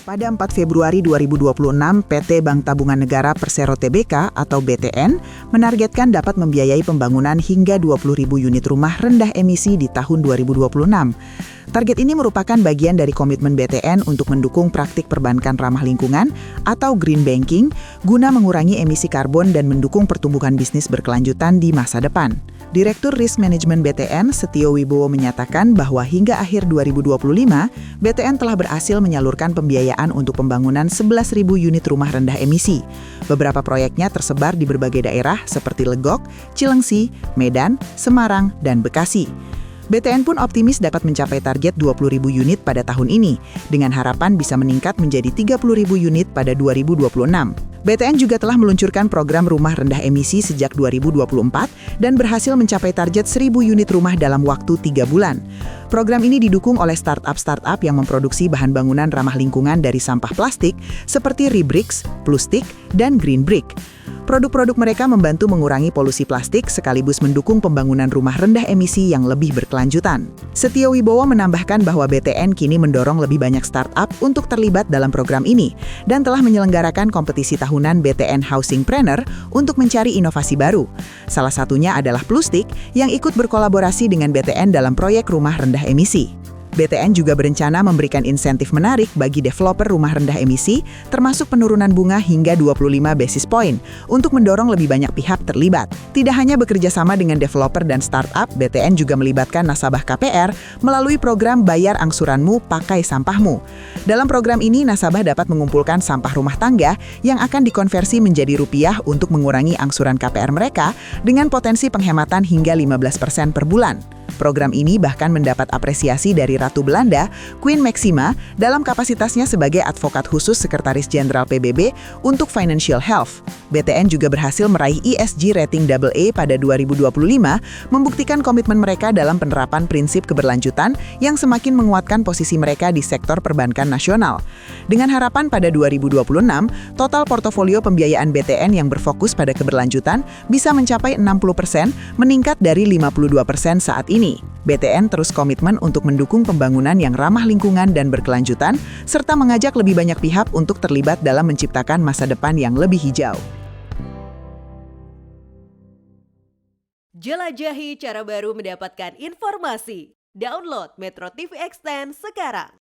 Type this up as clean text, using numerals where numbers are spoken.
Pada 4 Februari 2026, PT Bank Tabungan Negara Persero Tbk atau BTN menargetkan dapat membiayai pembangunan hingga 20.000 unit rumah rendah emisi di tahun 2026. Target ini merupakan bagian dari komitmen BTN untuk mendukung praktik perbankan ramah lingkungan atau green banking guna mengurangi emisi karbon dan mendukung pertumbuhan bisnis berkelanjutan di masa depan. Direktur Risk Management BTN, Setio Wibowo menyatakan bahwa hingga akhir 2025, BTN telah berhasil menyalurkan pembiayaan untuk pembangunan 11.000 unit rumah rendah emisi. Beberapa proyeknya tersebar di berbagai daerah seperti Legok, Cilengsi, Medan, Semarang, dan Bekasi. BTN pun optimis dapat mencapai target 20.000 unit pada tahun ini, dengan harapan bisa meningkat menjadi 30.000 unit pada 2026. BTN juga telah meluncurkan program rumah rendah emisi sejak 2024 dan berhasil mencapai target 1.000 unit rumah dalam waktu 3 bulan. Program ini didukung oleh startup yang memproduksi bahan bangunan ramah lingkungan dari sampah plastik seperti Rebricks, Plustik, dan Green Brick. Produk-produk mereka membantu mengurangi polusi plastik sekaligus mendukung pembangunan rumah rendah emisi yang lebih berkelanjutan. Setio Wibowo menambahkan bahwa BTN kini mendorong lebih banyak startup untuk terlibat dalam program ini dan telah menyelenggarakan kompetisi tahunan BTN Housingpreneur untuk mencari inovasi baru. Salah satunya adalah Plustik yang ikut berkolaborasi dengan BTN dalam proyek rumah rendah emisi. BTN juga berencana memberikan insentif menarik bagi developer rumah rendah emisi, termasuk penurunan bunga hingga 25 basis point, untuk mendorong lebih banyak pihak terlibat. Tidak hanya bekerja sama dengan developer dan startup, BTN juga melibatkan nasabah KPR melalui program Bayar Angsuranmu Pakai Sampahmu. Dalam program ini, nasabah dapat mengumpulkan sampah rumah tangga yang akan dikonversi menjadi rupiah untuk mengurangi angsuran KPR mereka dengan potensi penghematan hingga 15% per bulan. Program ini bahkan mendapat apresiasi dari Ratu Belanda, Queen Maxima, dalam kapasitasnya sebagai advokat khusus Sekretaris Jenderal PBB untuk Financial Health. BTN juga berhasil meraih ESG rating AA pada 2025, membuktikan komitmen mereka dalam penerapan prinsip keberlanjutan yang semakin menguatkan posisi mereka di sektor perbankan nasional. Dengan harapan pada 2026, total portofolio pembiayaan BTN yang berfokus pada keberlanjutan bisa mencapai 60%, meningkat dari 52% saat ini. BTN terus komitmen untuk mendukung pembangunan yang ramah lingkungan dan berkelanjutan, serta mengajak lebih banyak pihak untuk terlibat dalam menciptakan masa depan yang lebih hijau. Jelajahi cara baru mendapatkan informasi. Download Metro TV Extend sekarang.